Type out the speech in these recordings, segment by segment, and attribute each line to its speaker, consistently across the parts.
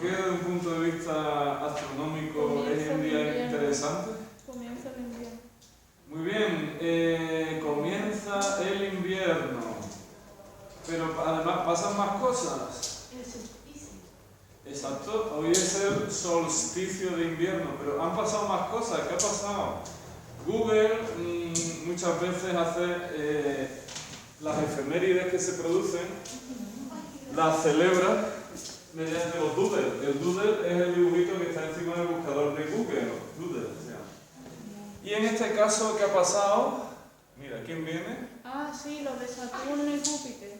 Speaker 1: ¿Qué desde un punto de vista astronómico es un día interesante?
Speaker 2: Comienza el invierno.
Speaker 1: Muy bien, comienza el invierno, pero además pasan más cosas.
Speaker 2: El solsticio.
Speaker 1: Exacto, hoy es el solsticio de invierno, pero han pasado más cosas. ¿Qué ha pasado? Google muchas veces hace las efemérides que se producen, las celebra mediante los doodles. El doodle es el dibujito que está encima del buscador de Google, doodle se llama. Y en este caso, ¿qué ha pasado? Mira, ¿quién viene?
Speaker 2: Ah, sí, los de Saturno y Júpiter.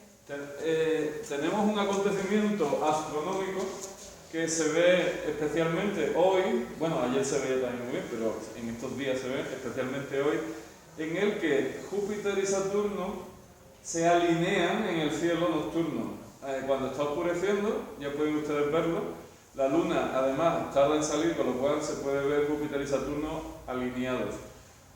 Speaker 1: Tenemos un acontecimiento astronómico que se ve especialmente hoy, bueno, ayer se veía también muy bien, pero en estos días se ve especialmente hoy, en el que Júpiter y Saturno se alinean en el cielo nocturno. Cuando está oscureciendo, ya pueden ustedes verlo, la luna además tarda en salir, con lo cual se puede ver Júpiter y Saturno alineados.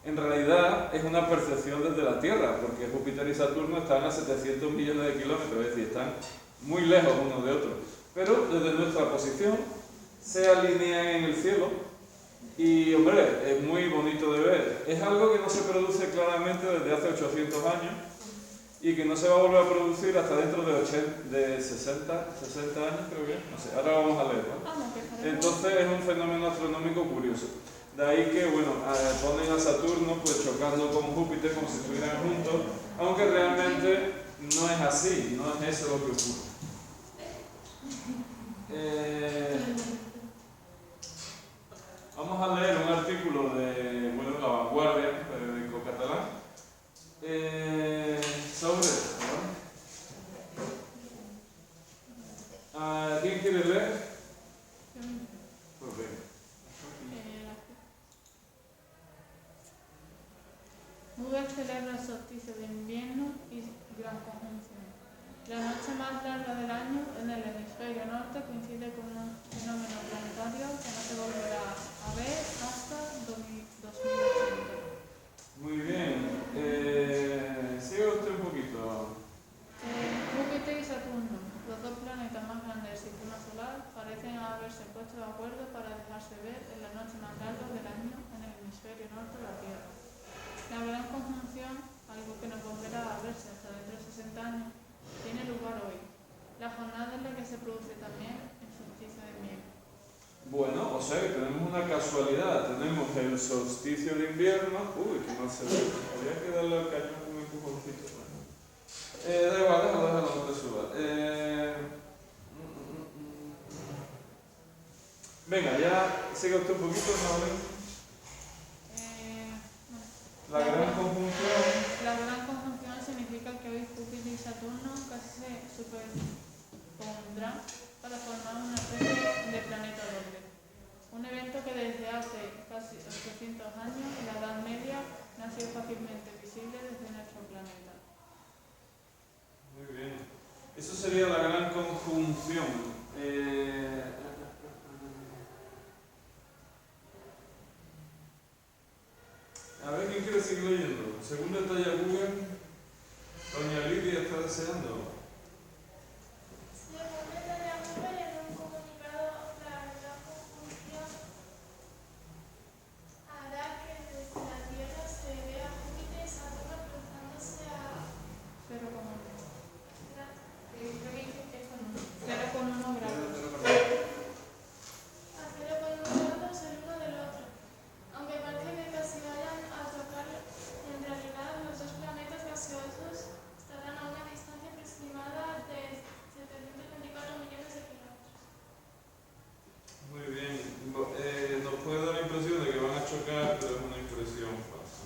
Speaker 1: En realidad es una percepción desde la Tierra, porque Júpiter y Saturno están a 700 millones de kilómetros, es decir, están muy lejos uno de otro. Pero desde nuestra posición se alinean en el cielo y, hombre, es muy bonito de ver. Es algo que no se produce claramente desde hace 800 años y que no se va a volver a producir hasta dentro de 60 años, creo que. No sé, ahora vamos a leerlo. Entonces es un fenómeno astronómico curioso. De ahí que, bueno, ponen a Saturno pues chocando con Júpiter como si estuvieran juntos, aunque realmente no es así, no es eso lo que ocurre. Vamos a leer un artículo de, bueno, La Vanguardia, periódico catalán, sobre esto, ¿no? ¿Quién quiere leer? Pues venga.
Speaker 2: Google celebra el solsticio de invierno y gran conjunción. La noche más larga del año en el hemisferio norte coincide con un fenómeno planetario que no se volverá a ver hasta 2080.
Speaker 1: Muy bien. Sigue usted un poquito.
Speaker 2: Júpiter y Saturno, los dos planetas más grandes del sistema solar, parecen haberse puesto de acuerdo para dejarse ver en la noche más larga del año en el hemisferio norte de la Tierra. La gran conjunción, algo que no volverá a verse hasta dentro de 60 años, tiene lugar hoy, la jornada en la que se produce también el solsticio de invierno.
Speaker 1: Bueno, o sea que tenemos una casualidad, tenemos el solsticio de invierno. Uy, que no se ve, habría que darle al cañón un empujoncito. Da igual, déjalo, no te subas. Venga, ya sigue usted un poquito, ¿no? La gran conjunción.
Speaker 2: La gran conjunción significa que hoy Júpiter y Saturno casi se superpondrán para formar una especie de planeta doble. Un evento que desde hace casi 800 años, en la Edad Media, no ha sido fácilmente visible desde nuestro planeta.
Speaker 1: Muy bien. Eso sería la gran conjunción. A ver, ¿quién quiere seguir leyendo? Según detalla Google, doña Lidia está deseando.
Speaker 3: Según detalla Google, en un comunicado, la gran conjunción hará que desde la Tierra se vea Júpiter y Saturno cruzándose a
Speaker 2: 0,1 grados.
Speaker 3: a 0,1 grados el uno del otro. Aunque parece que casi vayan a tocar, en realidad los dos planetas gaseosos estarán a una distancia aproximada de 724 millones de kilómetros.
Speaker 1: Muy bien. Nos puede dar la impresión de que van a chocar, pero es una impresión falsa.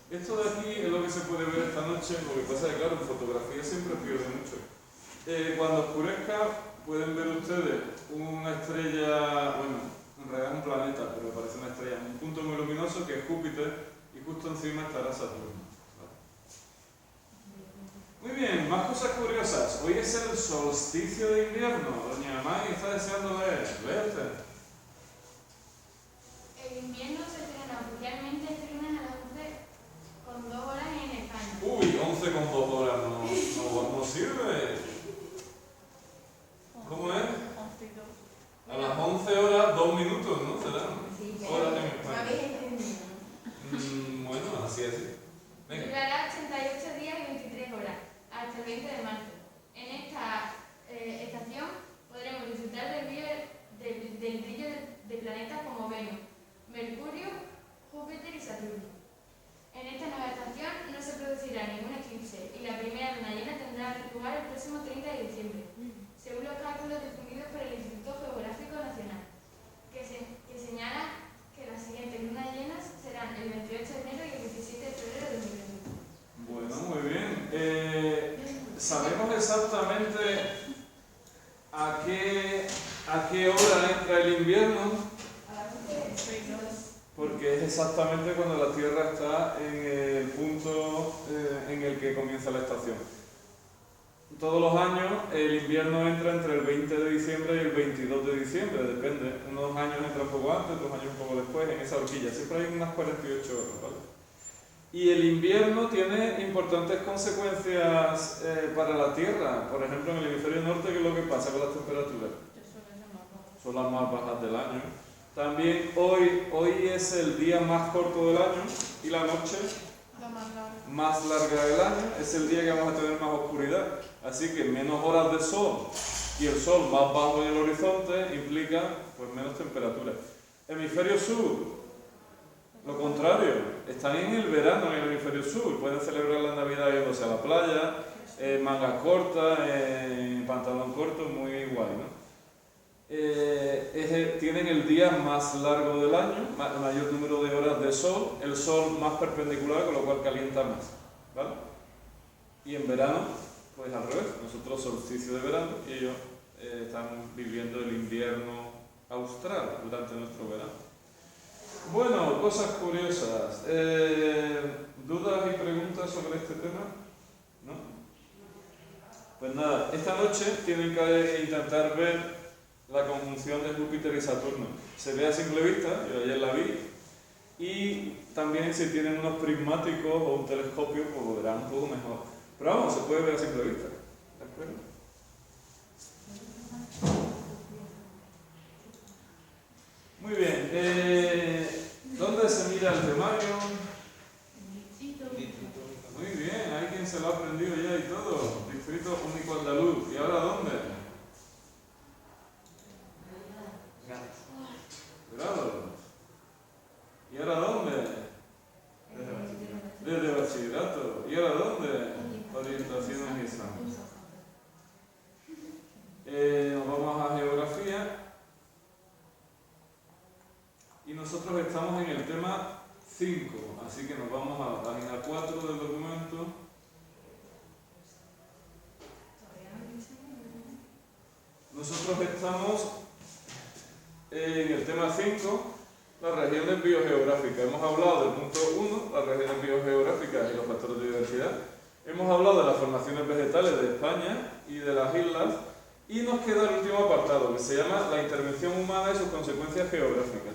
Speaker 1: Esto de aquí es lo que se puede ver esta noche. Lo que pasa es que, claro, en fotografía siempre pierde mucho. Cuando oscurezca pueden ver ustedes una estrella, bueno, en realidad es un planeta, pero parece una estrella, un punto muy luminoso que es Júpiter, y justo encima estará Saturno. Muy bien, más cosas curiosas. Hoy es el solsticio de invierno. Doña Maggie está deseando leer. Léete.
Speaker 3: El invierno se estrena oficialmente este lunes a las 11 con 2 horas en España.
Speaker 1: Uy, 11 con 2 horas no sirve. ¿Cómo es?
Speaker 2: 11 y 2.
Speaker 1: A las 11 horas 2 minutos, ¿no? ¿Será?
Speaker 4: Sí,
Speaker 1: Horas en
Speaker 4: ¿no
Speaker 1: España.
Speaker 4: habéis entendido?
Speaker 1: Bueno, así es. Venga.
Speaker 3: Durará 88 días y 23 horas, hasta el 20 de marzo. En esta estación podremos disfrutar del brillo de planetas como Venus, Mercurio, Júpiter y Saturno. En esta nueva estación no se producirá ningún eclipse y la primera luna llena tendrá lugar el próximo 30 de diciembre, según los cálculos difundidos por el Instituto Geográfico Nacional, que señala que las siguientes lunas llenas serán el 28 de enero y el 17 de febrero de 2020.
Speaker 1: Bueno, muy bien. ¿Sabemos exactamente a qué hora entra el invierno? Porque es exactamente cuando la Tierra está en el punto en el que comienza la estación. Todos los años el invierno entra entre el 20 de diciembre y el 22 de diciembre, depende. Unos años entra un poco antes, otros años un poco después, en esa horquilla. Siempre hay unas 48 horas, ¿vale? Y el invierno tiene importantes consecuencias para la Tierra. Por ejemplo, en el hemisferio norte, ¿qué es lo que pasa con las temperaturas? Son las más bajas del año. También hoy es el día más corto del año y la noche
Speaker 2: La más larga.
Speaker 1: más larga del año. Es el día que vamos a tener más oscuridad. Así que menos horas de sol y el sol más bajo en el horizonte implica pues menos temperatura. Hemisferio sur, lo contrario, están en el verano en el hemisferio sur. Pueden celebrar la Navidad yéndose a la playa, mangas cortas, pantalón corto, muy guay, ¿no? Tienen el día más largo del año, mayor número de horas de sol, el sol más perpendicular, con lo cual calienta más, ¿vale? Y en verano, pues al revés, nosotros solsticio de verano y ellos están viviendo el invierno austral durante nuestro verano. Bueno, cosas curiosas. ¿Dudas y preguntas sobre este tema? ¿No? Pues nada, esta noche tienen que intentar ver la conjunción de Júpiter y Saturno. Se ve a simple vista, yo ayer la vi, y también si tienen unos prismáticos o un telescopio, pues lo verán un poco mejor. Pero vamos, se puede ver a simple vista. ¿De acuerdo? Muy bien. ¿Dónde se mira el temario? Muy bien, hay quien se lo ha aprendido ya y todo. Distrito Único Andaluz. ¿Y ahora dónde? Grado. ¿Y ahora dónde? Desde bachillerato. ¿Y ahora dónde? Orientaciones y exámenes. Nos vamos a geografía. Y nosotros estamos en el tema 5, así que nos vamos a la página 4 del documento. Nosotros estamos en el tema 5, las regiones biogeográficas. Hemos hablado del punto 1, las regiones biogeográficas y los factores de diversidad. Hemos hablado de las formaciones vegetales de España y de las islas. Y nos queda el último apartado, que se llama la intervención humana y sus consecuencias geográficas.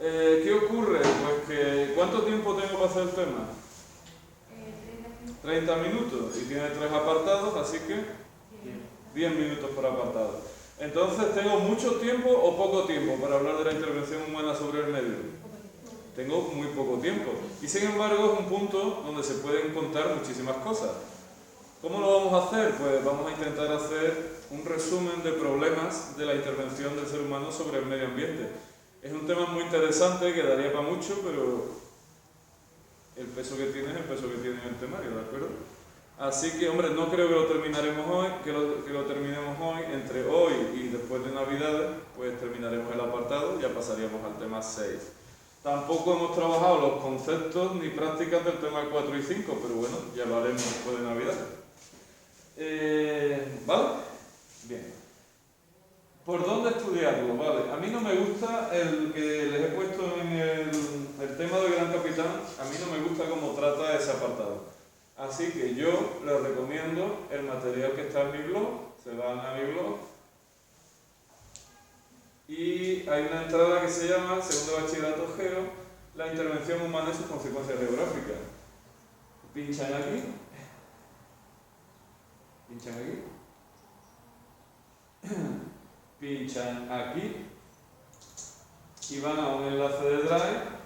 Speaker 1: ¿Qué ocurre? Pues que ¿cuánto tiempo tengo para hacer el tema? 30 minutos. Y tiene 3 apartados, así que 10 minutos por apartado. Entonces, ¿tengo mucho tiempo o poco tiempo para hablar de la intervención humana sobre el medio? Tengo muy poco tiempo. Y sin embargo, es un punto donde se pueden contar muchísimas cosas. ¿Cómo lo vamos a hacer? Pues vamos a intentar hacer un resumen de problemas de la intervención del ser humano sobre el medio ambiente. Es un tema muy interesante que daría para mucho, pero el peso que tiene es el peso que tiene en el temario, ¿de acuerdo? Así que, hombre, no creo que lo terminaremos hoy, que lo terminemos hoy. Entre hoy y después de Navidades, pues terminaremos el apartado y ya pasaríamos al tema 6. Tampoco hemos trabajado los conceptos ni prácticas del tema 4 y 5, pero bueno, ya lo haremos después de Navidades. ¿Vale? Bien. ¿Por dónde estudiarlo? Vale. A mí no me gusta el que les he puesto en el tema del Gran Capitán, a mí no me gusta cómo trata ese apartado. Así que yo les recomiendo el material que está en mi blog, se van a mi blog y hay una entrada que se llama Segundo Bachillerato Geo, la intervención humana y sus consecuencias geográficas. Pinchan aquí, pinchan aquí y van a un enlace de Drive.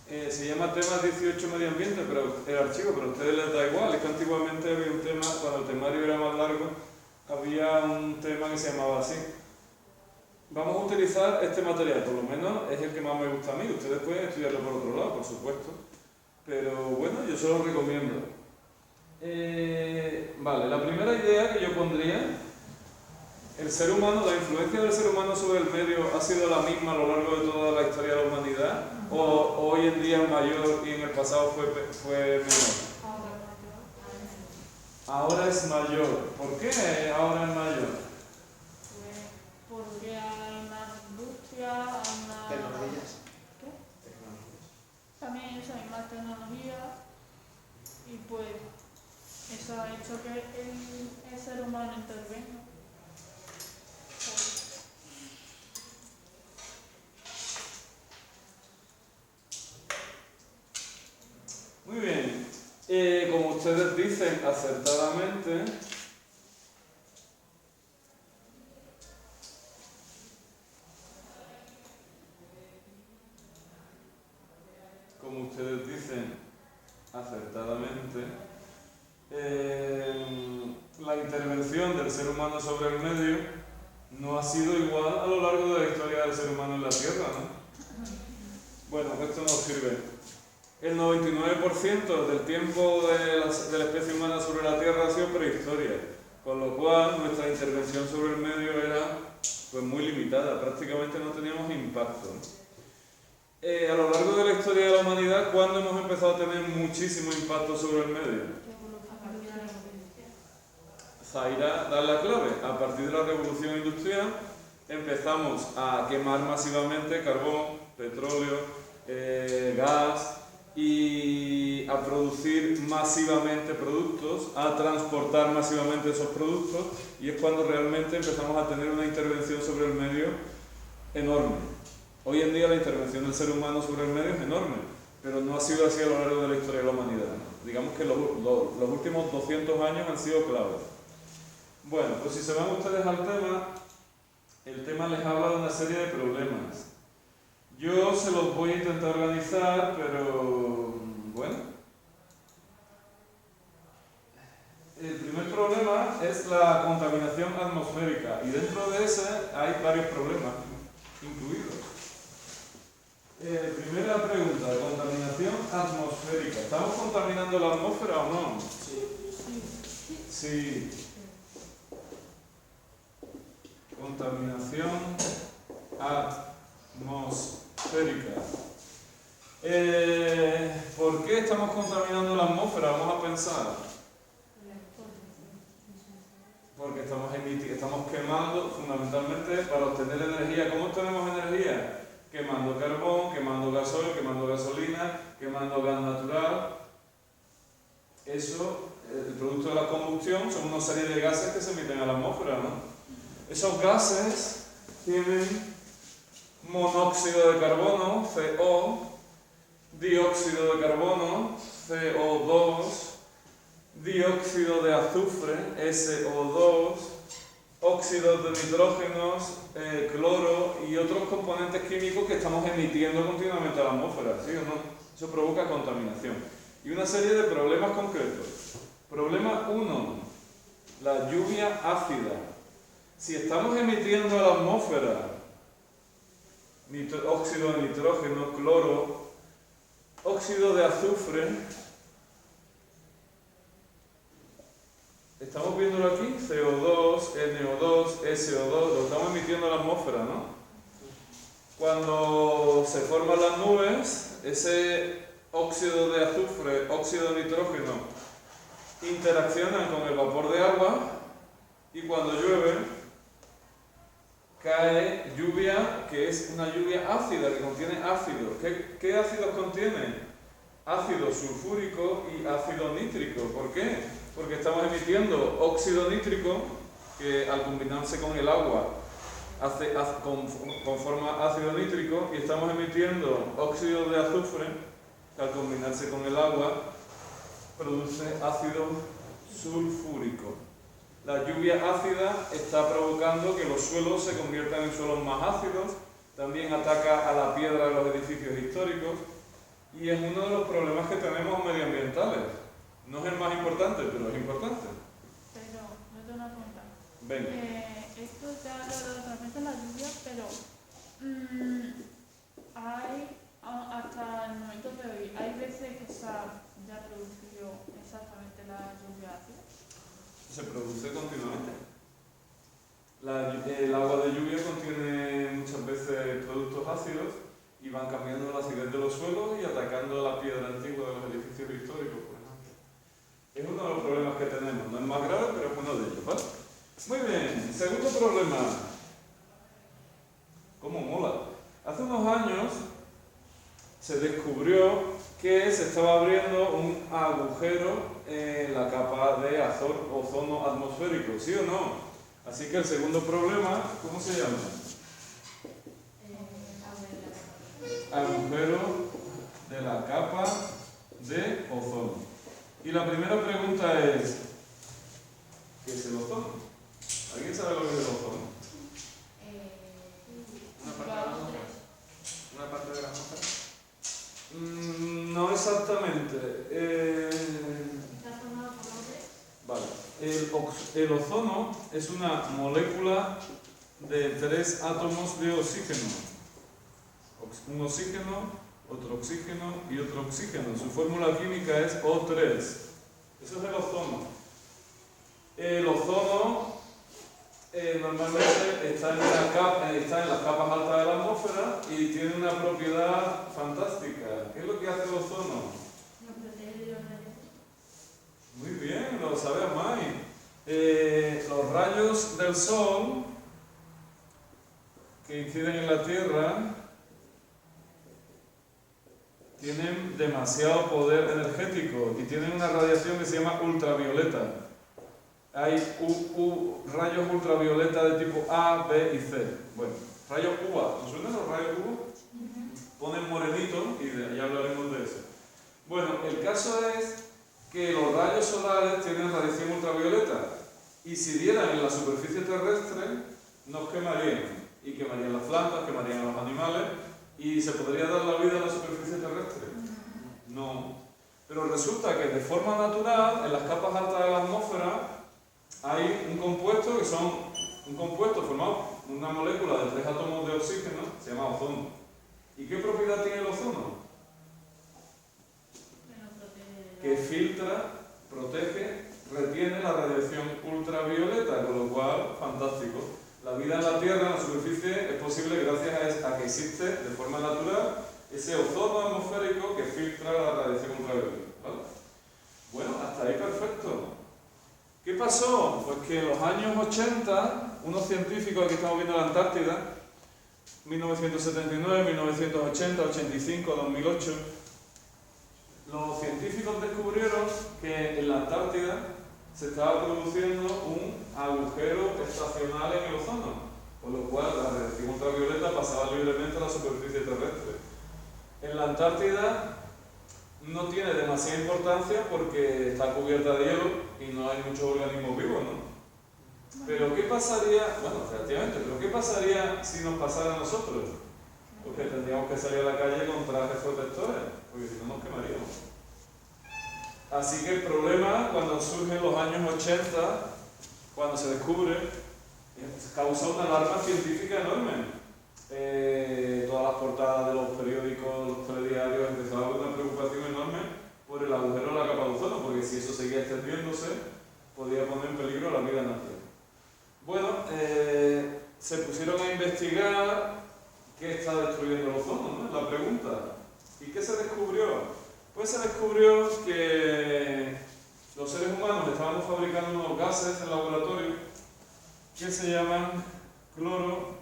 Speaker 1: Se llama temas 18 medio ambiente, pero el archivo, pero a ustedes les da igual. Es que antiguamente había un tema, cuando el temario era más largo, había un tema que se llamaba así. Vamos a utilizar este material, por lo menos es el que más me gusta a mí. Ustedes pueden estudiarlo por otro lado, por supuesto. Pero bueno, yo se lo recomiendo. Vale, la primera idea que yo pondría, el ser humano, la influencia del ser humano sobre el medio ha sido la misma a lo largo de toda la historia de la humanidad, o hoy en día es mayor y en el pasado fue menor. Ahora es mayor. ¿Por qué ahora es mayor?
Speaker 2: Porque hay más industria, hay más...
Speaker 4: Tecnologías.
Speaker 2: ¿Qué? También eso, hay más tecnología y pues eso ha hecho que el ser humano intervenga.
Speaker 1: Muy bien. Como ustedes dicen acertadamente, la intervención del ser humano sobre el medio no ha sido igual a lo largo de la historia del ser humano en la Tierra, ¿no? Bueno, esto nos sirve. El 99% del tiempo de la especie humana sobre la Tierra ha sido prehistoria, con lo cual nuestra intervención sobre el medio era pues muy limitada, prácticamente no teníamos impacto, ¿no? A lo largo de la historia de la humanidad, ¿cuándo hemos empezado a tener muchísimo impacto sobre el medio? Zaira da la clave. A partir de la revolución industrial empezamos a quemar masivamente carbón, petróleo, gas y a producir masivamente productos, a transportar masivamente esos productos, y es cuando realmente empezamos a tener una intervención sobre el medio enorme. Hoy en día la intervención del ser humano sobre el medio es enorme, pero no ha sido así a lo largo de la historia de la humanidad, ¿no? Digamos que los últimos 200 años han sido claves. Bueno, pues si se van ustedes al tema, el tema les habla de una serie de problemas. Yo se los voy a intentar organizar, pero bueno. El primer problema es la contaminación atmosférica, y dentro de ese hay varios problemas incluidos. Primera pregunta, contaminación atmosférica. ¿Estamos contaminando la atmósfera o no? Sí. Contaminación atmosférica. ¿Por qué estamos contaminando la atmósfera? Vamos a pensar. Porque estamos quemando fundamentalmente para obtener energía. ¿Cómo obtenemos energía? Quemando carbón, quemando gasoil, quemando gasolina, quemando gas natural. Eso, el producto de la combustión, son una serie de gases que se emiten a la atmósfera, ¿no? Esos gases tienen monóxido de carbono, CO, dióxido de carbono, CO2, dióxido de azufre, SO2, óxidos de nitrógenos, cloro y otros componentes químicos que estamos emitiendo continuamente a la atmósfera, ¿sí o no? Eso provoca contaminación. Y una serie de problemas concretos. Problema 1, la lluvia ácida. Si estamos emitiendo a la atmósfera óxido de nitrógeno, cloro, óxido de azufre, estamos viéndolo aquí, CO2, NO2, SO2, lo estamos emitiendo a la atmósfera, ¿no? Cuando se forman las nubes, ese óxido de azufre, óxido de nitrógeno, interaccionan con el vapor de agua, y cuando llueve, cae lluvia que es una lluvia ácida, que contiene ácidos. ¿Qué ácidos contiene? Ácido sulfúrico y ácido nítrico. ¿Por qué? Porque estamos emitiendo óxido nítrico que al combinarse con el agua conforma ácido nítrico, y estamos emitiendo óxido de azufre que al combinarse con el agua produce ácido sulfúrico. La lluvia ácida está provocando que los suelos se conviertan en suelos más ácidos, también ataca a la piedra de los edificios históricos y es uno de los problemas que tenemos medioambientales. No es el más importante, pero es importante.
Speaker 2: Pero, no tengo una pregunta.
Speaker 1: Venga.
Speaker 2: Esto ya lo de otra vez la lluvia, pero hay, hasta el momento de hoy, hay veces que se ha ya producido exactamente la lluvia ácida.
Speaker 1: Se produce continuamente. El agua de lluvia contiene muchas veces productos ácidos y van cambiando la acidez de los suelos y atacando la piedra antigua de los edificios históricos, por ejemplo. Es uno de los problemas que tenemos. No es más grave, pero es uno de ellos, ¿vale? Muy bien, segundo problema. ¿Cómo mola? Hace unos años se descubrió que se estaba abriendo un agujero en la capa de ozono atmosférico, ¿sí o no? Así que el segundo problema, ¿cómo se llama? Agujero de la capa de ozono. Y la primera pregunta es, ¿qué es el ozono? ¿Alguien sabe lo que es el ozono?
Speaker 4: Una parte de la atmósfera.
Speaker 1: No exactamente.
Speaker 3: ¿Está formado por hombres?
Speaker 1: Vale. El ozono es una molécula de 3 átomos de oxígeno. Un oxígeno, otro oxígeno y otro oxígeno. Su fórmula química es O3. Eso es el ozono. El ozono normalmente está en las capas altas de la atmósfera y tiene una propiedad fantástica. ¿Qué es lo que hace el ozono?
Speaker 3: No protege de los rayos.
Speaker 1: Muy bien, lo sabe Amai. Los rayos del sol que inciden en la Tierra tienen demasiado poder energético y tienen una radiación que se llama ultravioleta. Hay rayos ultravioleta de tipo A, B y C. Bueno, rayos UVA. ¿Nos suenan los rayos UVA? Ponen morenito y ya hablaremos de eso. Bueno, el caso es que los rayos solares tienen radiación ultravioleta y si dieran en la superficie terrestre nos quemarían y quemarían las plantas, quemarían a los animales y se podría dar la vida en la superficie terrestre. No. Pero resulta que de forma natural en las capas altas de la atmósfera hay un compuesto formado por una molécula de 3 átomos de oxígeno, se llama ozono. ¿Y qué propiedad tiene el ozono? Que filtra, protege, retiene la radiación ultravioleta, con lo cual, fantástico. La vida en la Tierra, en la superficie, es posible gracias a que existe de forma natural ese ozono atmosférico que filtra la radiación ultravioleta, ¿vale? Bueno, hasta ahí perfecto. ¿Qué pasó? Pues que en los años 80, unos científicos, aquí estamos viendo la Antártida, 1979, 1980, 85, 2008, los científicos descubrieron que en la Antártida se estaba produciendo un agujero estacional en el ozono, por lo cual la radiación ultravioleta pasaba libremente a la superficie terrestre. En la Antártida no tiene demasiada importancia porque está cubierta de hielo y no hay muchos organismos vivos, ¿no? Pero ¿qué pasaría? Bueno, efectivamente, pero ¿qué pasaría si nos pasara a nosotros? Porque tendríamos que salir a la calle con trajes protectores, porque si no nos quemaríamos. Así que el problema, cuando surge en los años 80, cuando se descubre, causa una alarma científica enorme. Todas las portadas de los periódicos, los telediarios, empezaba a haber una preocupación enorme por el agujero de la capa de ozono, porque si eso seguía extendiéndose, podía poner en peligro la vida en la Tierra. Bueno, se pusieron a investigar qué está destruyendo el ozono, ¿no? La pregunta. ¿Y qué se descubrió? Pues se descubrió que los seres humanos estábamos fabricando unos gases en laboratorio que se llaman cloro,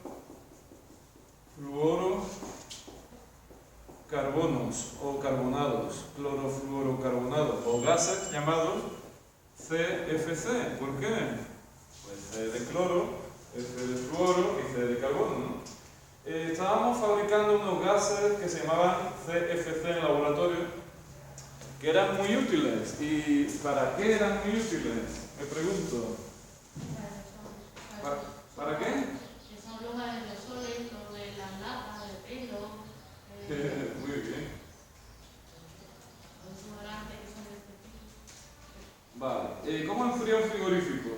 Speaker 1: fluorocarbonos o carbonados, clorofluorocarbonados o gases llamados CFC. ¿Por qué? Pues C de cloro, F de fluoro y C de carbono, ¿no? Estábamos fabricando unos gases que se llamaban CFC en laboratorio, que eran muy útiles. ¿Y para qué eran muy útiles? Me pregunto. ¿Para qué?
Speaker 2: Que son los aerosoles, lo de las latas de pelo.
Speaker 1: Muy bien.
Speaker 2: Los desodorantes que son de este tipo.
Speaker 1: Vale. ¿Cómo enfría un frigorífico?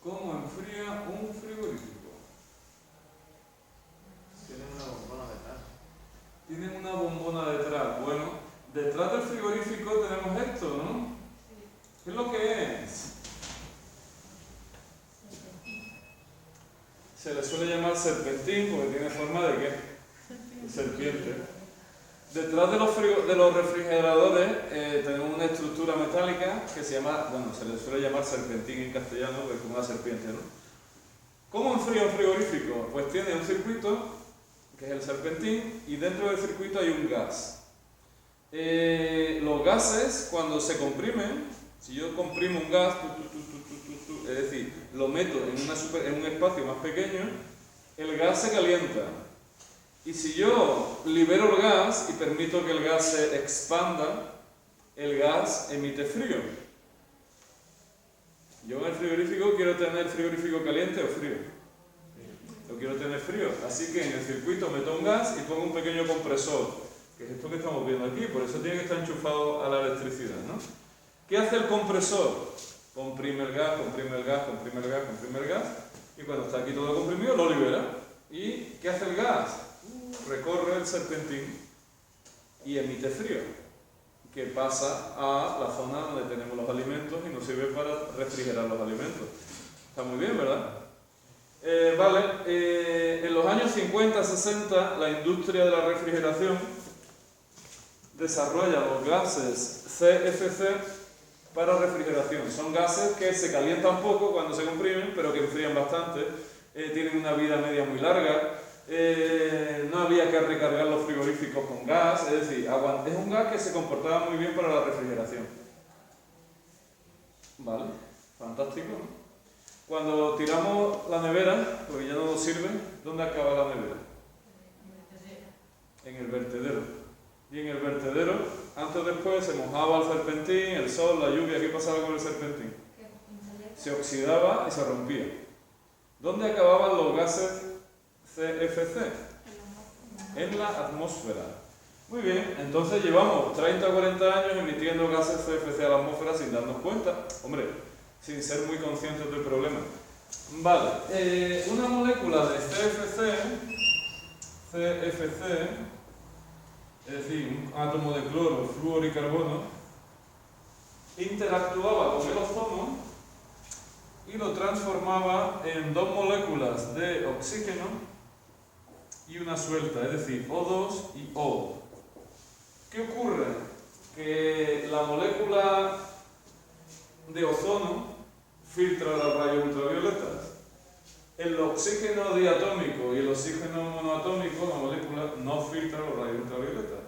Speaker 1: ¿Cómo enfría un frigorífico?
Speaker 4: Tienen una bombona detrás.
Speaker 1: Tienen una bombona detrás. Bueno, detrás del frigorífico tenemos esto, ¿no? ¿Qué es lo que es? Se le suele llamar serpentín porque tiene forma de ¿qué? De serpiente. Detrás de los refrigeradores tenemos una estructura metálica que se llama, bueno, se le suele llamar serpentín en castellano, porque es como una serpiente, ¿no? ¿Cómo enfría un frigorífico? Pues tiene un circuito, que es el serpentín, y dentro del circuito hay un gas. Los gases, cuando se comprimen, si yo comprimo un gas, es decir, lo meto en un espacio más pequeño, el gas se calienta. Y si yo libero el gas y permito que el gas se expanda, el gas emite frío. Yo en el frigorífico quiero tener el frigorífico caliente o frío. Lo quiero tener frío. Así que en el circuito meto un gas y pongo un pequeño compresor, que es esto que estamos viendo aquí, por eso tiene que estar enchufado a la electricidad, ¿no? ¿Qué hace el compresor? Comprime el gas, comprime el gas, comprime el gas, comprime el gas, y cuando está aquí todo comprimido lo libera. ¿Y qué hace el gas? Recorre el serpentín y emite frío, que pasa a la zona donde tenemos los alimentos y nos sirve para refrigerar los alimentos. Está muy bien, ¿verdad? En los años 50-60 la industria de la refrigeración desarrolla los gases CFC para refrigeración. Son gases que se calientan poco cuando se comprimen, pero que enfrían bastante, tienen una vida media muy larga. No había que recargar los frigoríficos con gas, es decir, es un gas que se comportaba muy bien para la refrigeración. ¿Vale? Fantástico, ¿no? Cuando tiramos la nevera, porque ya no nos sirve, ¿dónde acaba la nevera? En el vertedero. Y en el vertedero, antes o después, se mojaba el serpentín, el sol, la lluvia. ¿Qué pasaba con el serpentín? Se oxidaba y se rompía. ¿Dónde acababan los gases CFC? En la atmósfera. Muy bien, entonces llevamos 30 o 40 años emitiendo gases CFC a la atmósfera sin darnos cuenta. Hombre, sin ser muy conscientes del problema. Vale, una molécula de CFC, es decir, un átomo de cloro, flúor y carbono, interactuaba con el ozono y lo transformaba en dos moléculas de oxígeno y una suelta, es decir, O2 y O. ¿Qué ocurre? Que la molécula de ozono filtra los rayos ultravioletas. El oxígeno diatómico y el oxígeno monoatómico, la molécula, no filtra los rayos ultravioletas.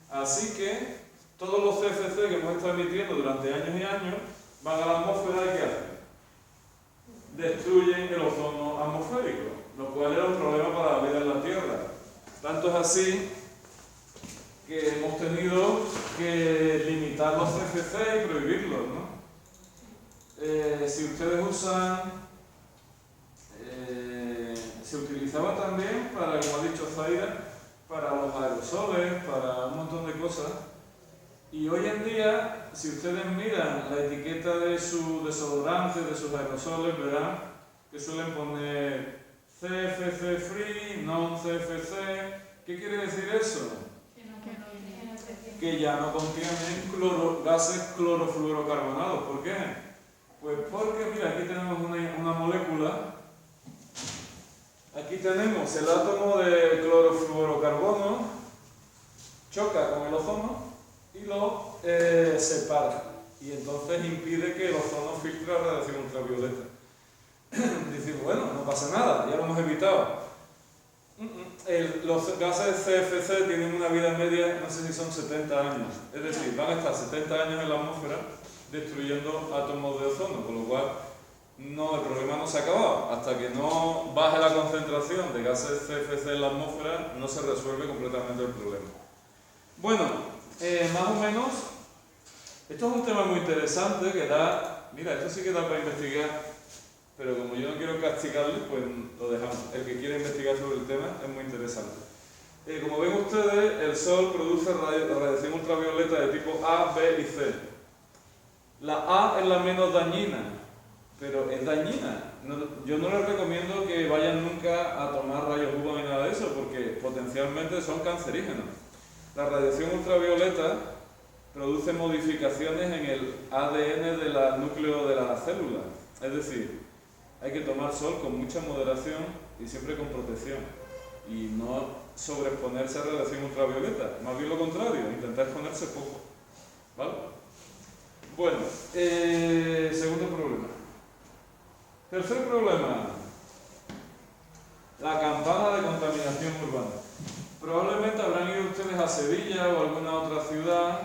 Speaker 1: Así que todos los CFC que hemos estado emitiendo durante años y años van a la atmósfera y ¿qué hacen? Destruyen el ozono atmosférico, lo cual era un problema para la vida en la Tierra. Tanto es así que hemos tenido que limitar los CFC y prohibirlos, ¿no? Si ustedes usan, se utilizaba también para, como ha dicho Zaira, para los aerosoles, para un montón de cosas. Y hoy en día, si ustedes miran la etiqueta de su desodorante, de sus aerosoles, verán que suelen poner CFC free, non CFC. ¿Qué quiere decir eso? Que ya no contienen gases clorofluorocarbonados. ¿Por qué? Pues porque, mira, aquí tenemos una molécula. Aquí tenemos el átomo de clorofluorocarbono, choca con el ozono y lo separa. Y entonces impide que el ozono filtre la radiación ultravioleta. decimos, bueno, no pasa nada, ya lo hemos evitado. Los gases CFC tienen una vida media, no sé si son 70 años, es decir, van a estar 70 años en la atmósfera destruyendo átomos de ozono, con lo cual no, el problema no se ha acabado. Hasta que no baje la concentración de gases CFC en la atmósfera, no se resuelve completamente el problema. Bueno, más o menos, esto es un tema muy interesante que da, mira, esto sí que da para investigar, pero como yo no quiero castigarle, pues lo dejamos. El que quiera investigar sobre el tema es muy interesante. Como ven ustedes, el Sol produce radiación ultravioleta de tipo A, B y C. La A es la menos dañina, pero es dañina. Yo no les recomiendo que vayan nunca a tomar rayos UVA ni nada de eso, porque potencialmente son cancerígenos. La radiación ultravioleta produce modificaciones en el ADN del núcleo de la célula. Es decir, hay que tomar sol con mucha moderación y siempre con protección. Y no sobreexponerse a radiación ultravioleta. Más bien lo contrario, intentar exponerse poco. ¿Vale? Bueno, segundo problema. Tercer problema. La campana de contaminación urbana. Probablemente habrán ido ustedes a Sevilla o a alguna otra ciudad.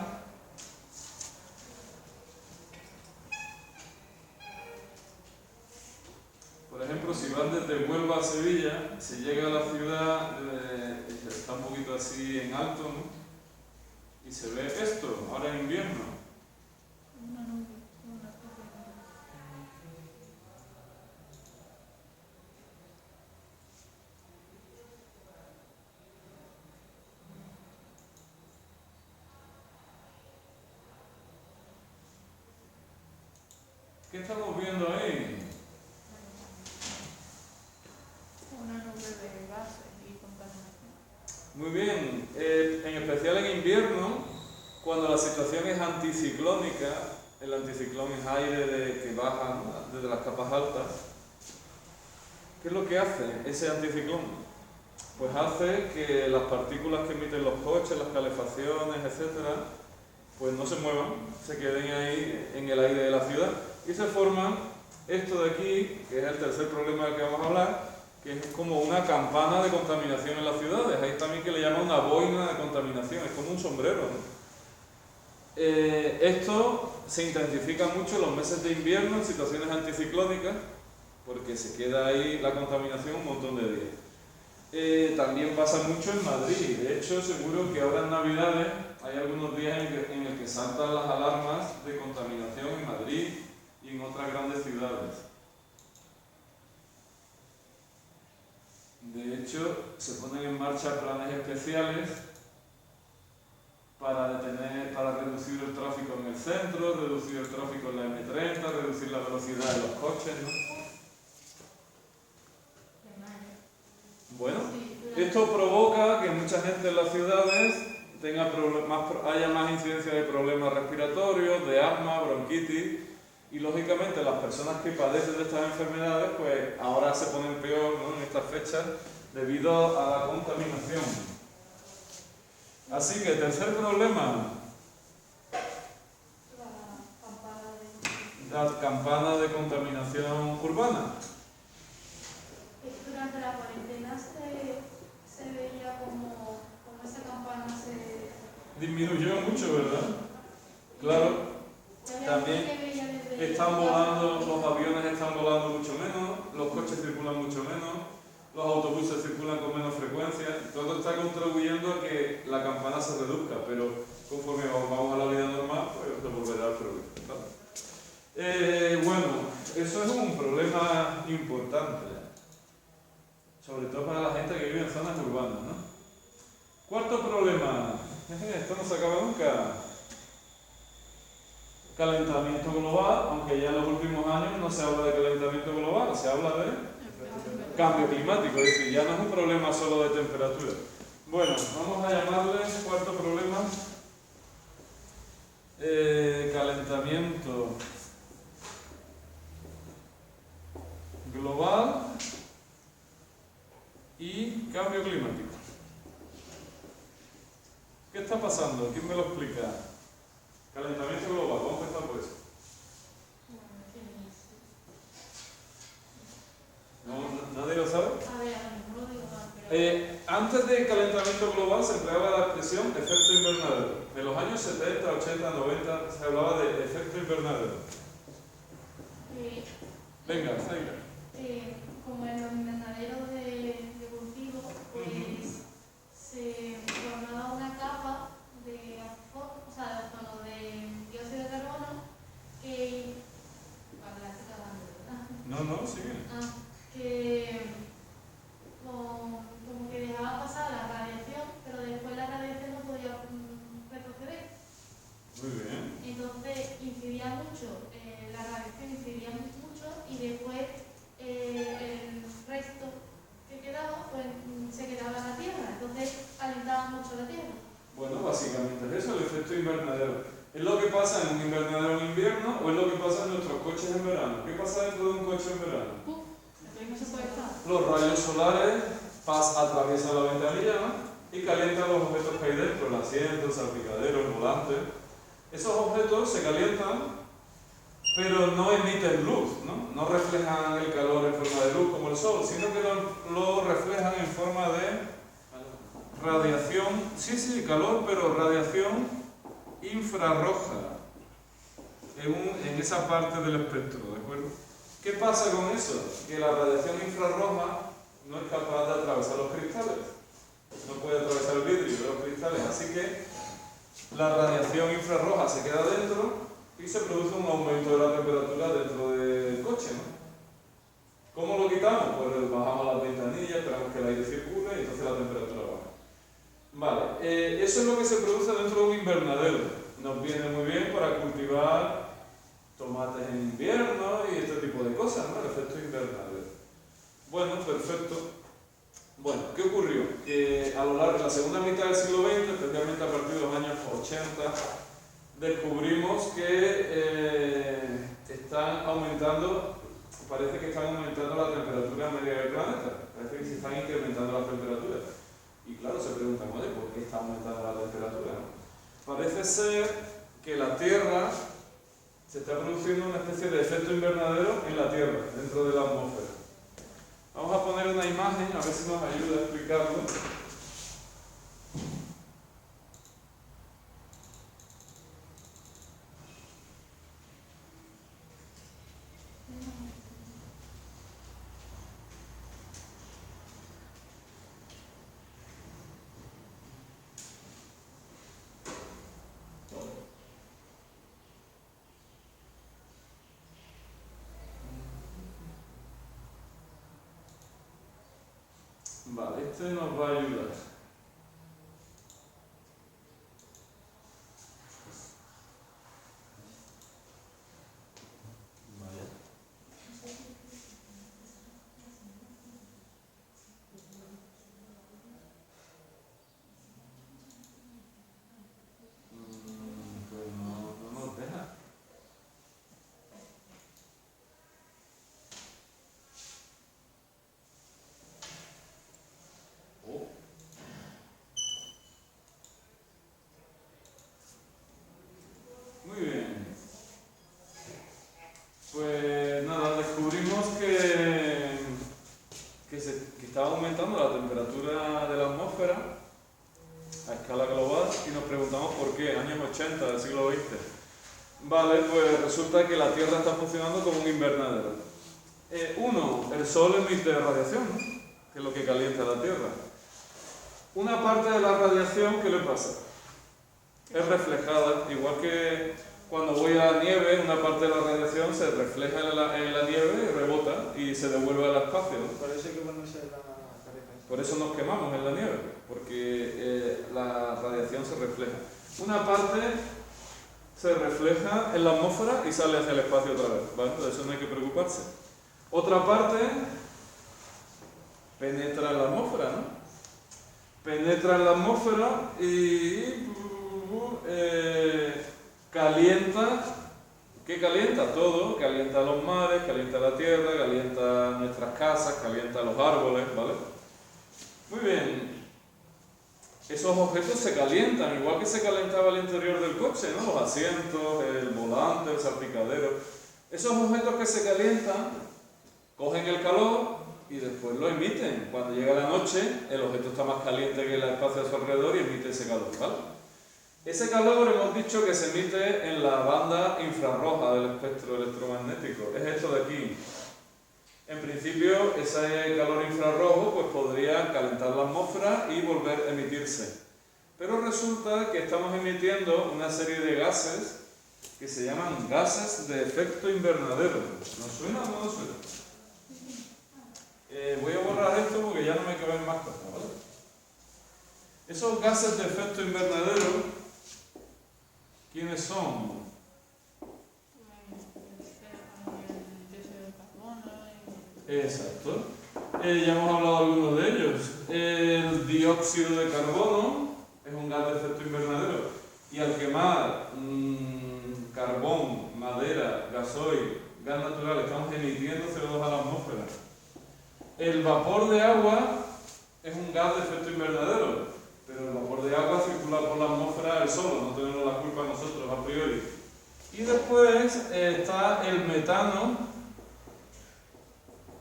Speaker 1: Por ejemplo, si van desde Huelva a Sevilla, se llega a la ciudad, está un poquito así en alto, ¿no? Y se ve esto, ahora en invierno.
Speaker 2: Una nube, una especie de nube.
Speaker 1: ¿Qué estamos viendo ahí?
Speaker 2: Una nube de gases y contaminación.
Speaker 1: Muy bien, en especial en invierno, cuando la situación es anticiclónica, el anticiclón es aire que baja, ¿no?, desde las capas altas. ¿Qué es lo que hace ese anticiclón? Pues hace que las partículas que emiten los coches, las calefacciones, etcétera, pues no se muevan, se queden ahí en el aire de la ciudad y se forman esto de aquí, que es el tercer problema del que vamos a hablar, que es como una campana de contaminación en las ciudades. Hay también que le llaman una boina de contaminación, es como un sombrero, ¿no? Esto se intensifica mucho en los meses de invierno en situaciones anticiclónicas, porque se queda ahí la contaminación un montón de días. También pasa mucho en Madrid. De hecho, seguro que ahora en Navidades hay algunos días en el que saltan las alarmas de contaminación en Madrid y en otras grandes ciudades. De hecho, se ponen en marcha planes especiales para reducir el tráfico en el centro, reducir el tráfico en la M30, reducir la velocidad de los coches, ¿no? Bueno, esto provoca que mucha gente en las ciudades haya más incidencia de problemas respiratorios, de asma, bronquitis, y lógicamente las personas que padecen de estas enfermedades pues ahora se ponen peor, ¿no?, en estas fechas debido a la contaminación. Así que tercer problema, la campana de contaminación urbana.
Speaker 3: Durante la cuarentena se veía como esa campana se...
Speaker 1: Disminuyó mucho, ¿verdad? Claro. También están volando, los aviones están volando mucho menos, los coches circulan mucho menos, los autobuses circulan con menos frecuencia. Todo está contribuyendo a que la campana se reduzca, pero conforme vamos a la vida normal, pues se volverá al problema, ¿vale? Bueno, eso es un problema importante, sobre todo para la gente que vive en zonas urbanas, ¿no? Cuarto problema, esto no se acaba nunca. Calentamiento global, aunque ya en los últimos años no se habla de calentamiento global, se habla de cambio climático, es decir, ya no es un problema solo de temperatura. Bueno, vamos a llamarle cuarto problema, calentamiento global y cambio climático. ¿Qué está pasando? ¿Quién me lo explica? Calentamiento global, vamos a empezar por eso. Antes del calentamiento global se empleaba la expresión efecto invernadero. En los años 70, 80, 90 se hablaba de efecto invernadero. Venga, venga.
Speaker 3: Como en los invernaderos de cultivo, pues se formaba una capa de ozono, de dióxido de carbono, que... Vale, la estoy cagando, ¿verdad?
Speaker 1: No, sigue.
Speaker 3: Que como que dejaba pasar la radiación, pero después la radiación no podía retroceder.
Speaker 1: Muy bien.
Speaker 3: Entonces incidía mucho, la radiación incidía mucho y después el resto que quedaba pues se quedaba en la Tierra, entonces calentaba mucho la Tierra.
Speaker 1: Bueno, básicamente es eso, el efecto invernadero. ¿Es lo que pasa en un invernadero en invierno o es lo que pasa en nuestros coches en verano? ¿Qué pasa dentro de un coche en verano?
Speaker 2: No se puede estar.
Speaker 1: Los rayos solares atraviesan la ventanilla, ¿no? Y calientan los objetos que hay dentro, el asiento, el salpicadero, el volante. Esos objetos se calientan, pero no emiten luz, ¿no? No reflejan el calor en forma de luz como el sol, sino que lo reflejan en forma de radiación, sí, calor, pero radiación infrarroja en esa parte del espectro, ¿de acuerdo? ¿Qué pasa con eso? Que la radiación infrarroja no es capaz de atravesar los cristales, no puede atravesar el vidrio de los cristales, así que la radiación infrarroja se queda dentro y se produce un aumento de la temperatura dentro del coche, ¿no? ¿Cómo lo quitamos? Pues bajamos las ventanillas, esperamos que el aire circule y entonces la temperatura baja. Vale, eso es lo que se produce dentro de un invernadero. Nos viene muy bien para cultivar tomates en invierno y este tipo de cosas, ¿no? El efecto invernadero. Bueno, perfecto. Bueno, ¿qué ocurrió? Que a lo largo de la segunda mitad del siglo XX, especialmente a partir de los años 80, descubrimos que están aumentando, parece que están aumentando la temperatura media del planeta, parece que se están incrementando las temperaturas. Y claro, se preguntan, ¿por qué está aumentando la temperatura? Parece ser que la Tierra se está produciendo una especie de efecto invernadero en la Tierra, dentro de la atmósfera. Vamos a poner una imagen, a ver si nos ayuda a explicarlo. Vale, este nos va a ayudar. Pues no nos deja. Muy bien. Pues nada, descubrimos que estaba aumentando la temperatura de la atmósfera a escala global y nos preguntamos por qué, años 80 del siglo XX. Vale, pues resulta que la Tierra está funcionando como un invernadero. El Sol emite radiación, ¿no? Que es lo que calienta la Tierra. Una parte de la radiación, ¿qué le pasa? Es reflejada, igual que cuando voy a la nieve, una parte de la radiación se refleja en la nieve y rebota y se devuelve al espacio, ¿no?
Speaker 4: Por eso hay que ponerse la careta.
Speaker 1: Por eso nos quemamos en la nieve, porque la radiación se refleja. Una parte se refleja en la atmósfera y sale hacia el espacio otra vez, ¿vale? De eso no hay que preocuparse. Otra parte penetra en la atmósfera, ¿no? Penetra en la atmósfera y calienta. ¿Qué calienta? Todo. Calienta los mares, calienta la tierra, calienta nuestras casas, calienta los árboles, ¿vale? Muy bien. Esos objetos se calientan, igual que se calentaba el interior del coche, ¿no? Los asientos, el volante, el salpicadero. Esos objetos que se calientan, cogen el calor y después lo emiten. Cuando llega la noche, el objeto está más caliente que el espacio a su alrededor y emite ese calor, ¿vale? Ese calor hemos dicho que se emite en la banda infrarroja del espectro electromagnético. Es esto de aquí. En principio, ese calor infrarrojo pues, podría calentar la atmósfera y volver a emitirse. Pero resulta que estamos emitiendo una serie de gases que se llaman gases de efecto invernadero. ¿Nos suena o no nos suena? Voy a borrar esto porque ya no me caben más cosas, ¿vale? Esos gases de efecto invernadero, ¿quiénes son? Exacto. Ya hemos hablado de algunos de ellos. El dióxido de carbono es un gas de efecto invernadero y al quemar carbón, madera, gasoil, gas natural, estamos emitiendo CO2 a la atmósfera. El vapor de agua es un gas de efecto invernadero, pero el vapor de agua circula por la atmósfera él solo, no tenemos la culpa nosotros a priori. Y después está el metano,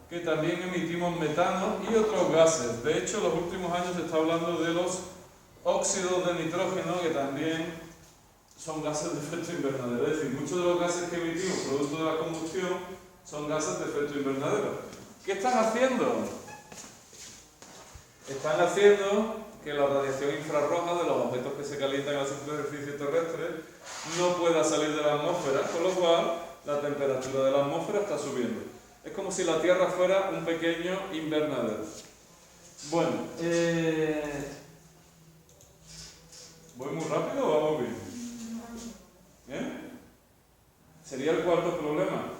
Speaker 1: que también emitimos metano y otros gases. De hecho, en los últimos años se está hablando de los óxidos de nitrógeno, que también son gases de efecto invernadero. Es decir, muchos de los gases que emitimos producto de la combustión son gases de efecto invernadero. ¿Qué están haciendo? Están haciendo que la radiación infrarroja de los objetos que se calientan a la superficie terrestre no pueda salir de la atmósfera, con lo cual la temperatura de la atmósfera está subiendo. Es como si la Tierra fuera un pequeño invernadero. Bueno, ¿voy muy rápido o vamos bien? Sería el cuarto problema.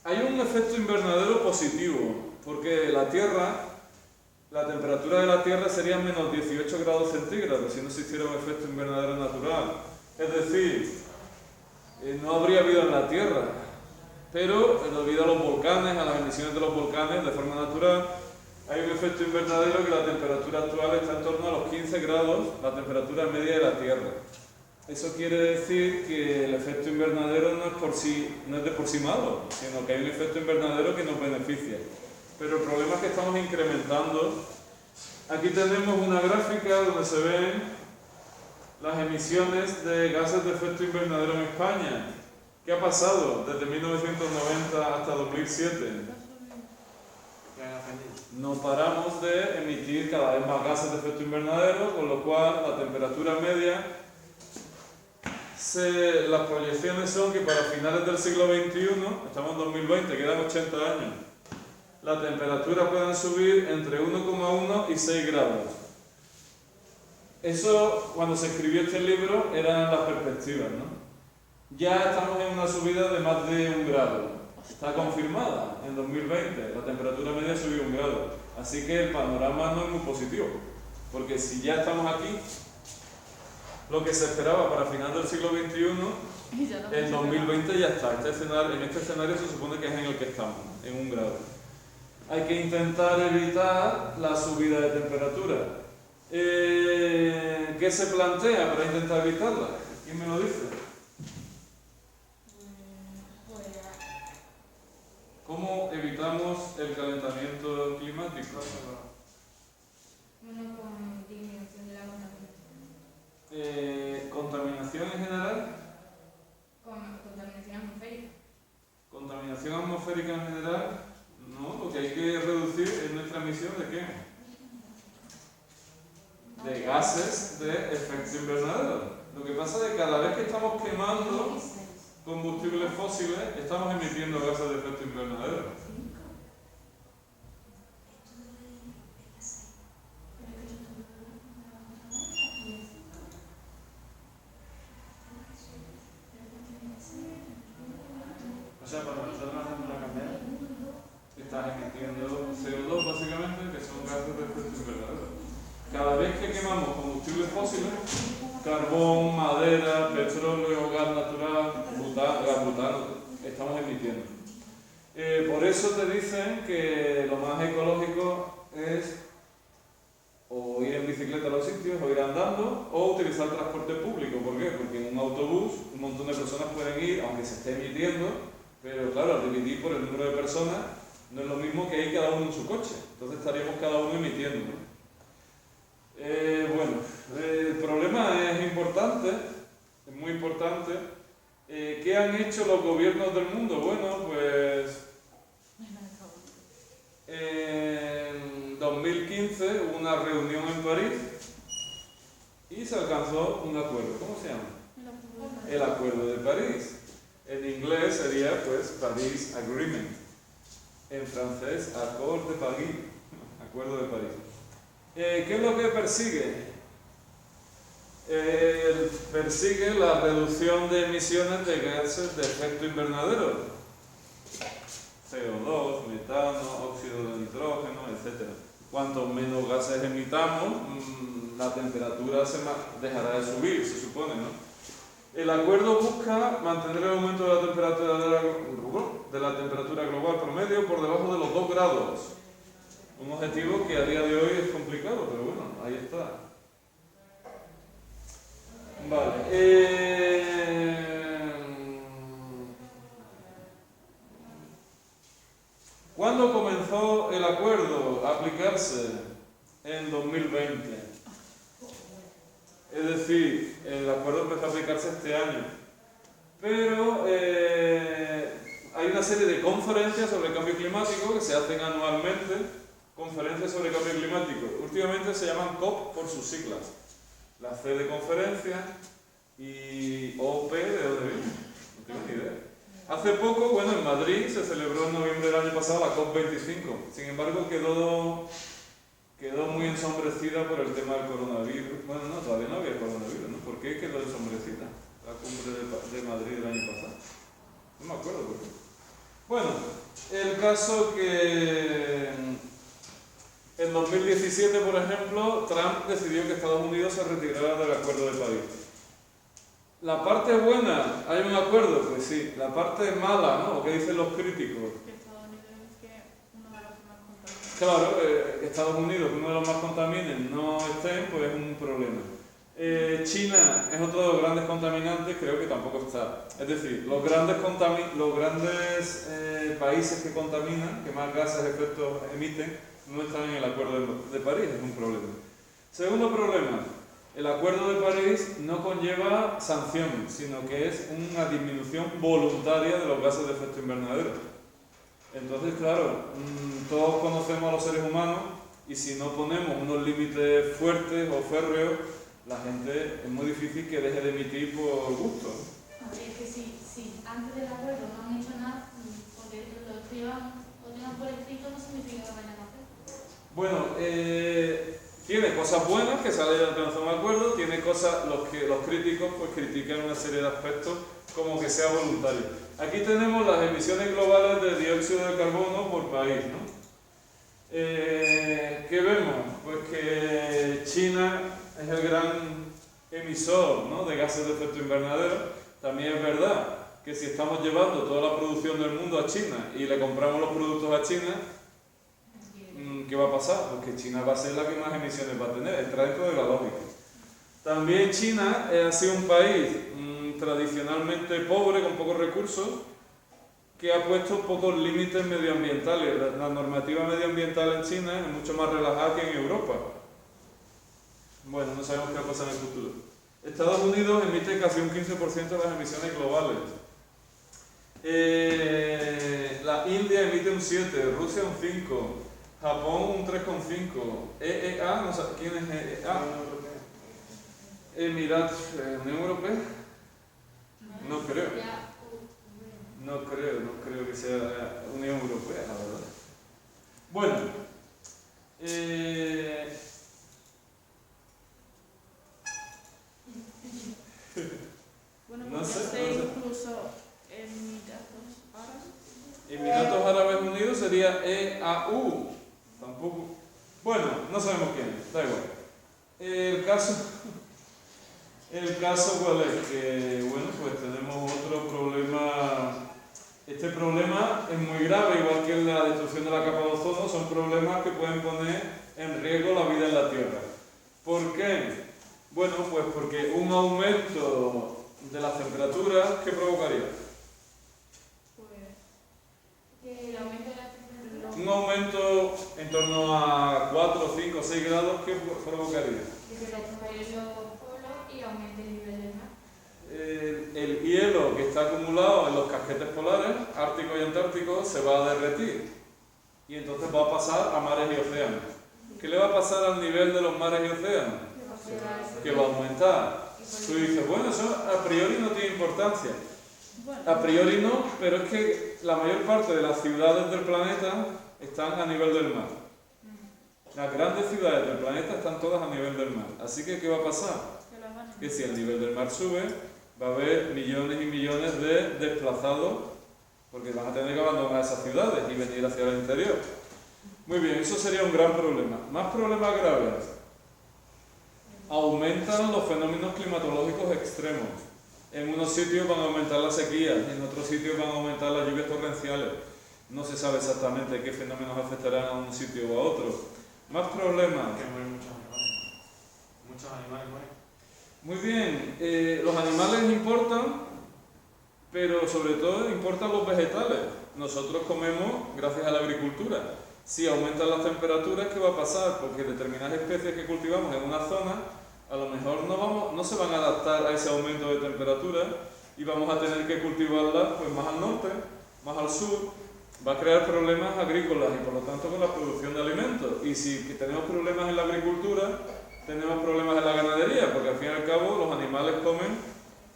Speaker 1: Hay un efecto invernadero positivo, porque la Tierra, la temperatura de la Tierra sería menos 18 grados centígrados si no existiera un efecto invernadero natural. Es decir, no habría vida en la Tierra, pero debido a los volcanes, a las emisiones de los volcanes, de forma natural, hay un efecto invernadero que la temperatura actual está en torno a los 15 grados, la temperatura media de la Tierra. Eso quiere decir que el efecto invernadero no es de por sí malo, sino que hay un efecto invernadero que nos beneficia. Pero el problema es que estamos incrementando. Aquí tenemos una gráfica donde se ven las emisiones de gases de efecto invernadero en España. ¿Qué ha pasado desde 1990 hasta 2007? No paramos de emitir cada vez más gases de efecto invernadero, con lo cual la temperatura media, las proyecciones son que para finales del siglo XXI, estamos en 2020, quedan 80 años, la temperatura pueda subir entre 1,1 y 6 grados. Eso, cuando se escribió este libro, eran las perspectivas, ¿no? Ya estamos en una subida de más de 1 grado. Está confirmada en 2020, la temperatura media subió 1 grado. Así que el panorama no es muy positivo, porque si ya estamos aquí, lo que se esperaba para final del siglo XXI, en 2020 ya está. En este escenario se supone que es en el que estamos, en 1 grado. Hay que intentar evitar la subida de temperatura. ¿Qué se plantea para intentar evitarla? ¿Quién me lo dice? ¿Cómo evitamos el calentamiento climático?
Speaker 5: Bueno, con disminución de la contaminación.
Speaker 1: ¿Contaminación en general?
Speaker 5: Con contaminación atmosférica.
Speaker 1: ¿Contaminación atmosférica en general? No, lo que hay que reducir es nuestra emisión ¿de qué? De gases de efecto invernadero. Lo que pasa es que cada vez que estamos quemando combustibles fósiles, estamos emitiendo gases de efecto invernadero.
Speaker 4: O sea, cuando nosotros hacemos la candela,
Speaker 1: Estás emitiendo CO2 básicamente, que son gases de efecto invernadero. Cada vez que quemamos combustibles fósiles, carbón, madera, petróleo, gas natural, gas butano, estamos emitiendo. Por eso te dicen que lo más ecológico es o ir en bicicleta a los sitios, o ir andando, o utilizar transporte público. ¿Por qué? Porque en un autobús un montón de personas pueden ir, aunque se esté emitiendo, pero claro, al dividir por el número de personas, No es lo mismo que ir cada uno en su coche. Entonces estaríamos cada uno emitiendo, ¿no? Bueno, el problema es importante, es muy importante. ¿Qué han hecho los gobiernos del mundo? Bueno, pues en 2015 hubo una reunión en París y se alcanzó un acuerdo. ¿Cómo se llama? El Acuerdo de París. En inglés sería pues Paris Agreement. En francés, Accord de París. Acuerdo de París. ¿Qué es lo que persigue? Persigue la reducción de emisiones de gases de efecto invernadero. CO2, metano, óxido de nitrógeno, etc. Cuanto menos gases emitamos, la temperatura dejará de subir, se supone, ¿no? El acuerdo busca mantener el aumento de la temperatura global promedio por debajo de los 2 grados. Un objetivo que a día de hoy es complicado, pero bueno, ahí está. Vale. ¿Cuándo comenzó el acuerdo a aplicarse? En 2020. Es decir, el acuerdo empezó a aplicarse este año. Pero hay una serie de conferencias sobre cambio climático que se hacen anualmente. Conferencias sobre cambio climático. Últimamente se llaman COP por sus siglas. La C de conferencia y OP, ¿de dónde viene? No tengo ni idea. Hace poco, bueno, en Madrid se celebró en noviembre del año pasado la COP25. Sin embargo, quedó muy ensombrecida por el tema del coronavirus. Bueno, no, todavía no había coronavirus, ¿no? ¿Por qué quedó ensombrecida la cumbre de Madrid del año pasado? No me acuerdo por qué. Bueno, el caso que en 2017, por ejemplo, Trump decidió que Estados Unidos se retirara del Acuerdo de París. La parte buena, ¿hay un acuerdo? Pues sí. La parte mala, ¿no? ¿O qué dicen los críticos?
Speaker 2: Que Estados Unidos es que uno de los que más contamina.
Speaker 1: Claro, Estados Unidos, que uno de los más contaminen, no estén, pues es un problema. China es otro de los grandes contaminantes, creo que tampoco está. Es decir, los grandes países que contaminan, que más gases de efecto emiten, no están en el Acuerdo de París, es un problema. Segundo problema, el Acuerdo de París no conlleva sanciones, sino que es una disminución voluntaria de los gases de efecto invernadero. Entonces, claro, todos conocemos a los seres humanos y si no ponemos unos límites fuertes o férreos, la gente es muy difícil que deje de emitir por gusto.
Speaker 5: A ver, es que si antes del acuerdo no han hecho nada, porque lo escriban o tengan por escrito no significa que vayan a hacer.
Speaker 1: Bueno, tiene cosas buenas que se haya alcanzado un acuerdo, tiene cosas, los críticos pues critican una serie de aspectos como que sea voluntario. Aquí tenemos las emisiones globales de dióxido de carbono por país, ¿no? ¿Qué vemos? Pues que China es el gran emisor, ¿no?, de gases de efecto invernadero. También es verdad que si estamos llevando toda la producción del mundo a China y le compramos los productos a China, ¿qué va a pasar? Porque China va a ser la que más emisiones va a tener, entra dentro de la lógica. También China ha sido un país tradicionalmente pobre, con pocos recursos, que ha puesto pocos límites medioambientales. La normativa medioambiental en China es mucho más relajada que en Europa. Bueno, no sabemos qué va a pasar en el futuro. Estados Unidos emite casi un 15% de las emisiones globales. La India emite un 7%, Rusia un 5%, Japón un 3,5%, EEA, no sé quién es EEA. Emiratos, Unión Europea. No creo. No creo que sea Unión Europea, la verdad. Bueno,
Speaker 2: Bueno,
Speaker 1: no
Speaker 2: pues
Speaker 1: sé,
Speaker 2: ya sé
Speaker 1: no sé.
Speaker 2: incluso Emiratos Árabes.
Speaker 1: Emiratos Árabes Unidos sería EAU. Tampoco. Bueno, no sabemos quién es, da igual. El caso cuál es, que bueno, pues tenemos otro problema. Este problema es muy grave, igual que la destrucción de la capa de ozono, son problemas que pueden poner en riesgo la vida en la Tierra. ¿Por qué? Bueno, pues porque un aumento de las temperaturas, ¿qué provocaría?
Speaker 2: Pues
Speaker 5: Que el aumento de la temperatura
Speaker 1: un aumento en torno a 4, 5, 6 grados, ¿qué provocaría?
Speaker 5: Que se descongelen los polos y aumente el nivel del mar.
Speaker 1: El hielo que está acumulado en los casquetes polares, árticos y antárticos, se va a derretir y entonces va a pasar a mares y océanos. ¿Qué le va a pasar al nivel de los mares y océanos? Que va a aumentar. Tú dices, bueno, eso a priori no tiene importancia. A priori no, pero es que la mayor parte de las ciudades del planeta están a nivel del mar. Las grandes ciudades del planeta están todas a nivel del mar. Así que, ¿qué va a pasar? Que si el nivel del mar sube, va a haber millones y millones de desplazados, porque van a tener que abandonar esas ciudades y venir hacia el interior. Muy bien, eso sería un gran problema. Más problemas graves. Aumentan los fenómenos climatológicos extremos. En unos sitios van a aumentar las sequías, en otros sitios van a aumentar las lluvias torrenciales. No se sabe exactamente qué fenómenos afectarán a un sitio o a otro. Más problemas.
Speaker 4: Que mueren muchos animales. Muchos animales mueren.
Speaker 1: Muy bien, los animales importan, pero sobre todo importan los vegetales. Nosotros comemos gracias a la agricultura. Si aumentan las temperaturas, ¿qué va a pasar? Porque determinadas especies que cultivamos en una zona a lo mejor no se van a adaptar a ese aumento de temperatura y vamos a tener que cultivarlas pues, más al norte, más al sur. Va a crear problemas agrícolas y por lo tanto con la producción de alimentos. Y si tenemos problemas en la agricultura, tenemos problemas en la ganadería, porque al fin y al cabo los animales comen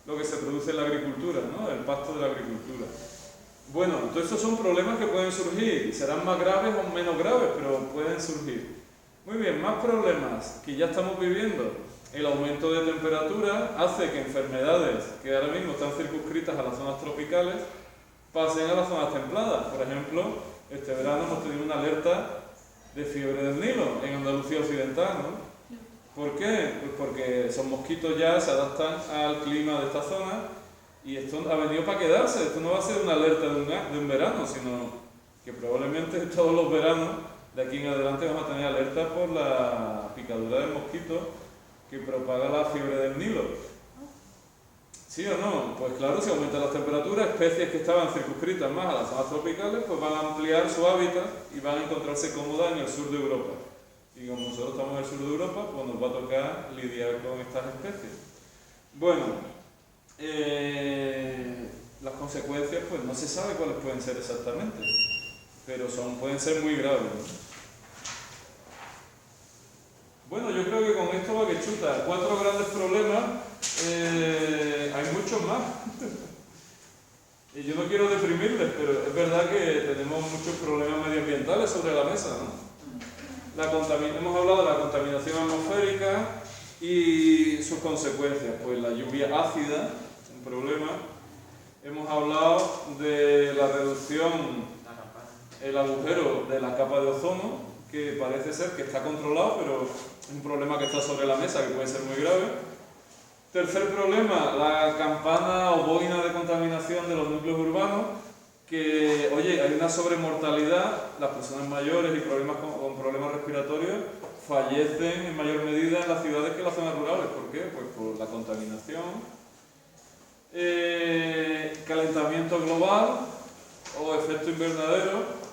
Speaker 1: lo que se produce en la agricultura, ¿no? El pasto de la agricultura. Bueno, todos estos son problemas que pueden surgir, serán más graves o menos graves, pero pueden surgir. Muy bien, más problemas que ya estamos viviendo. El aumento de temperatura hace que enfermedades que ahora mismo están circunscritas a las zonas tropicales pasen a las zonas templadas. Por ejemplo, este verano hemos tenido una alerta de fiebre del Nilo en Andalucía Occidental, ¿no? ¿Por qué? Pues porque esos mosquitos ya se adaptan al clima de esta zona y esto ha venido para quedarse. Esto no va a ser una alerta de un verano, sino que probablemente todos los veranos de aquí en adelante vamos a tener alerta por la picadura del mosquito que propaga la fiebre del Nilo. ¿Sí o no? Pues claro, si aumentan las temperaturas, especies que estaban circunscritas más a las zonas tropicales pues van a ampliar su hábitat y van a encontrarse cómodas en el sur de Europa. Y como nosotros estamos en el sur de Europa, pues nos va a tocar lidiar con estas especies. Bueno, las consecuencias pues no se sabe cuáles pueden ser exactamente, pero pueden ser muy graves, ¿no? Bueno, yo creo que con esto va que chuta. 4 grandes problemas, hay muchos más. Y yo no quiero deprimirles, pero es verdad que tenemos muchos problemas medioambientales sobre la mesa, ¿no? Hemos hablado de la contaminación atmosférica y sus consecuencias, pues la lluvia ácida, un problema. Hemos hablado de la reducción, el agujero de la capa de ozono, que parece ser que está controlado, pero es un problema que está sobre la mesa, que puede ser muy grave. Tercer problema, la campana o boina de contaminación de los núcleos urbanos, que, oye, hay una sobremortalidad, las personas mayores y problemas con problemas respiratorios fallecen en mayor medida en las ciudades que en las zonas rurales. ¿Por qué? Pues por la contaminación, calentamiento global o efecto invernadero,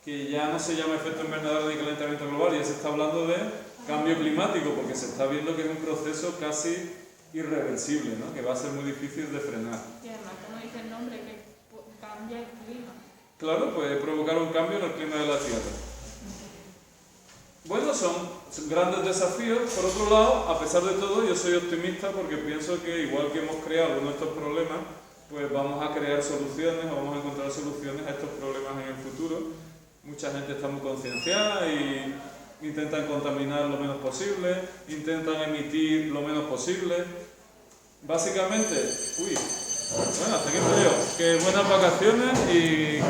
Speaker 1: que ya no se llama efecto invernadero ni calentamiento global, ya se está hablando de cambio climático, porque se está viendo que es un proceso casi irreversible, ¿no? Que va a ser muy difícil de frenar.
Speaker 2: Y además, como dice el nombre, que cambia el clima.
Speaker 1: Claro, puede provocar un cambio en el clima de la Tierra. Bueno, son grandes desafíos. Por otro lado, a pesar de todo, yo soy optimista porque pienso que igual que hemos creado algunos de estos problemas, pues vamos a crear soluciones o vamos a encontrar soluciones a estos problemas en el futuro. Mucha gente está muy concienciada y intentan contaminar lo menos posible, intentan emitir lo menos posible. Básicamente, bueno, hasta aquí estoy yo. Que buenas vacaciones y que os